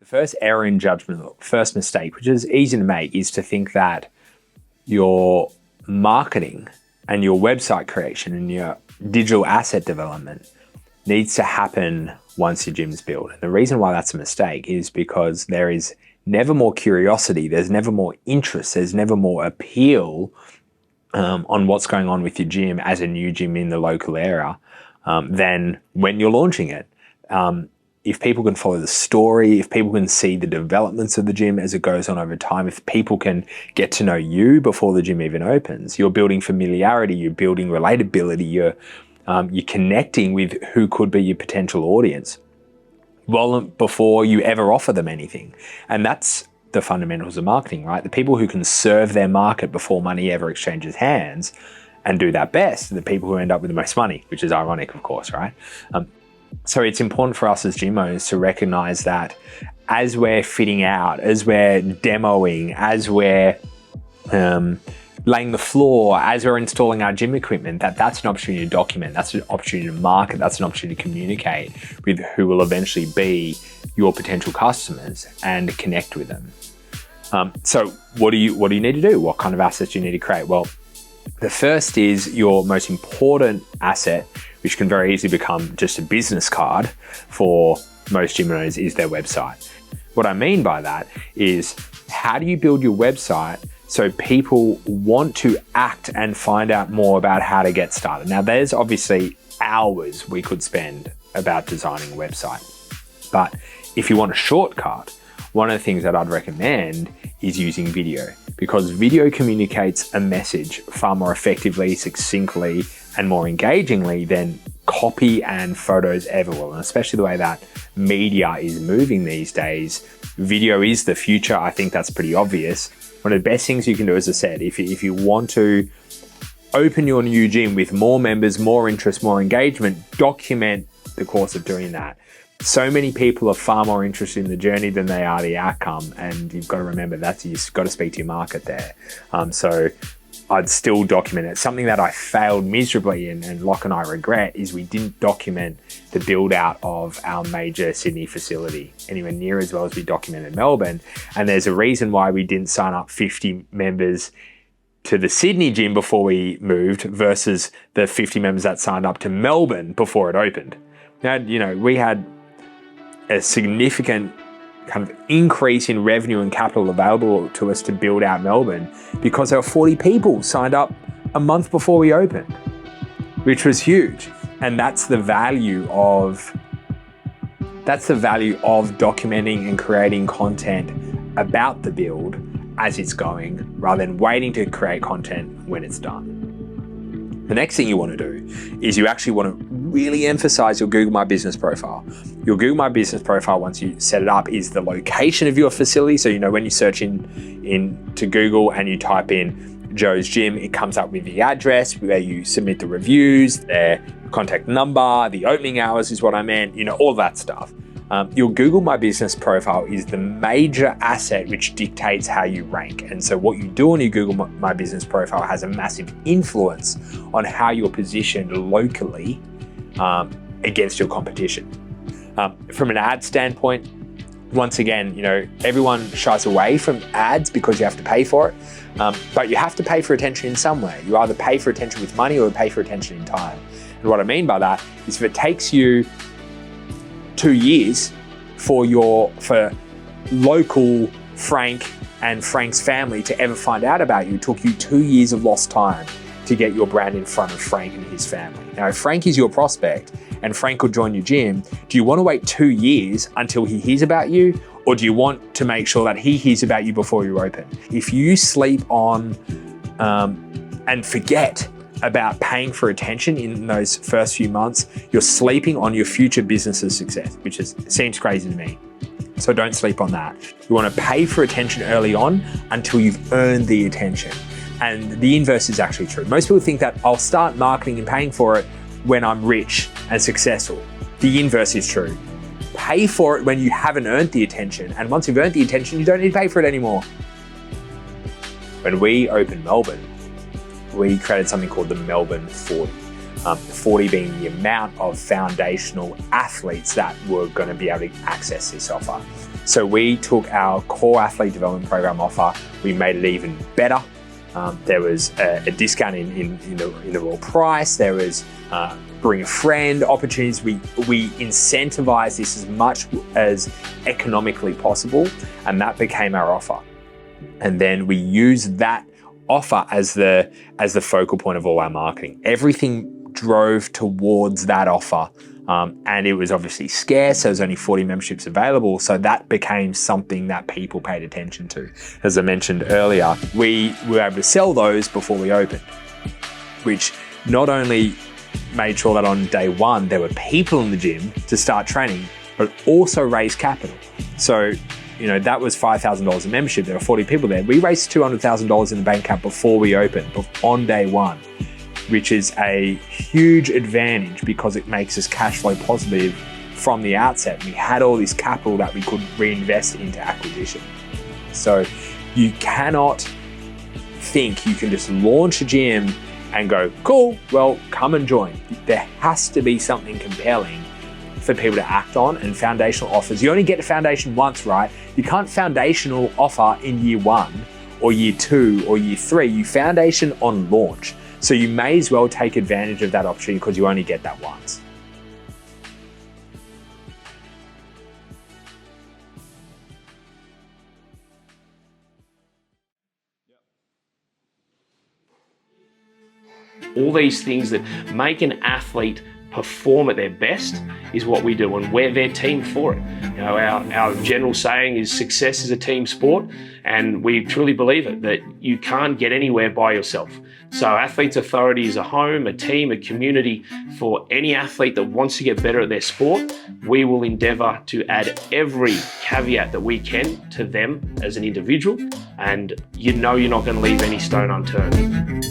The first error in judgment, first mistake, which is easy to make, is to think that your marketing and your website creation and your digital asset development needs to happen once your gym's built. And the reason why that's a mistake is because there is never more curiosity, there's never more interest, there's never more appeal on what's going on with your gym as a new gym in the local area than when you're launching it. If people can follow the story, if people can see the developments of the gym as it goes on over time, if people can get to know you before the gym even opens, you're building familiarity, you're building relatability, you're connecting with who could be your potential audience well before you ever offer them anything. And that's the fundamentals of marketing, right? The people who can serve their market before money ever exchanges hands and do that best are the people who end up with the most money, which is ironic, of course, right? So it's important for us as gym owners to recognize that as we're fitting out, as we're demoing, as we're laying the floor, as we're installing our gym equipment, that's an opportunity to document, that's an opportunity to market, that's an opportunity to communicate with who will eventually be your potential customers and connect with them. So what do you need to do? What kind of assets do you need to create? Well, the first is your most important asset, which can very easily become just a business card for most gym owners, is their website. What I mean by that is, how do you build your website so people want to act and find out more about how to get started? Now, there's obviously hours we could spend about designing a website, but if you want a shortcut, one of the things that I'd recommend is using video, because video communicates a message far more effectively, succinctly, and more engagingly than copy and photos ever will. And especially the way that media is moving these days, video is the future. I think that's pretty obvious. One of the best things you can do, as I said, if you want to open your new gym with more members, more interest, more engagement, document the course of doing that. So many people are far more interested in the journey than they are the outcome. And you've got to remember that you've got to speak to your market there. So I'd still document it. Something that I failed miserably and Locke and I regret is we didn't document the build out of our major Sydney facility anywhere near as well as we documented Melbourne. And there's a reason why we didn't sign up 50 members to the Sydney gym before we moved versus the 50 members that signed up to Melbourne before it opened. Now, we had a significant kind of increase in revenue and capital available to us to build out Melbourne because there were 40 people signed up a month before we opened, which was huge. And that's the value of documenting and creating content about the build as it's going, rather than waiting to create content when it's done. The next thing you want to do is you actually want to really emphasize your Google My Business profile. Your Google My Business profile, once you set it up, is the location of your facility. So, when you search into Google and you type in Joe's Gym, it comes up with the address where you submit the reviews, their contact number, the opening hours is what I meant, all that stuff. Your Google My Business profile is the major asset which dictates how you rank. And so what you do on your Google My Business profile has a massive influence on how you're positioned locally against your competition. From an ad standpoint, once again, everyone shies away from ads because you have to pay for it, but you have to pay for attention in some way. You either pay for attention with money or pay for attention in time. And what I mean by that is, if it takes you 2 years for local Frank and Frank's family to ever find out about you, it took you 2 years of lost time to get your brand in front of Frank and his family. Now, if Frank is your prospect and Frank will join your gym, do you want to wait 2 years until he hears about you? Or do you want to make sure that he hears about you before you open? If you sleep on and forget about paying for attention in those first few months, you're sleeping on your future business's success, which seems crazy to me. So don't sleep on that. You want to pay for attention early on until you've earned the attention. And the inverse is actually true. Most people think that I'll start marketing and paying for it when I'm rich and successful. The inverse is true. Pay for it when you haven't earned the attention. And once you've earned the attention, you don't need to pay for it anymore. When we opened Melbourne, we created something called the Melbourne 40. 40 being the amount of foundational athletes that were going to be able to access this offer. So we took our core athlete development program offer, we made it even better. There was a discount in the raw price. There was bring a friend opportunities. We incentivized this as much as economically possible, and that became our offer. And then we used that offer as the focal point of all our marketing. Everything drove towards that offer. And it was obviously scarce. There was only 40 memberships available. So that became something that people paid attention to. As I mentioned earlier, we were able to sell those before we opened, which not only made sure that on day one, there were people in the gym to start training, but also raised capital. So, that was $5,000 in membership. There were 40 people there. We raised $200,000 in the bank account before we opened, on day one, which is a huge advantage because it makes us cash flow positive from the outset. We had all this capital that we could reinvest into acquisition. So you cannot think you can just launch a gym and go, cool, well, come and join. There has to be something compelling for people to act on, and foundational offers. You only get a foundation once, right? You can't foundational offer in year 1 or year 2 or year 3. You foundation on launch. So you may as well take advantage of that opportunity because you only get that once. All these things that make an athlete perform at their best is what we do, and we're their team for it. Our general saying is success is a team sport, and we truly believe it, that you can't get anywhere by yourself. So Athletes Authority is a home, a team, a community for any athlete that wants to get better at their sport. We will endeavour to add every caveat that we can to them as an individual, and you're not going to leave any stone unturned.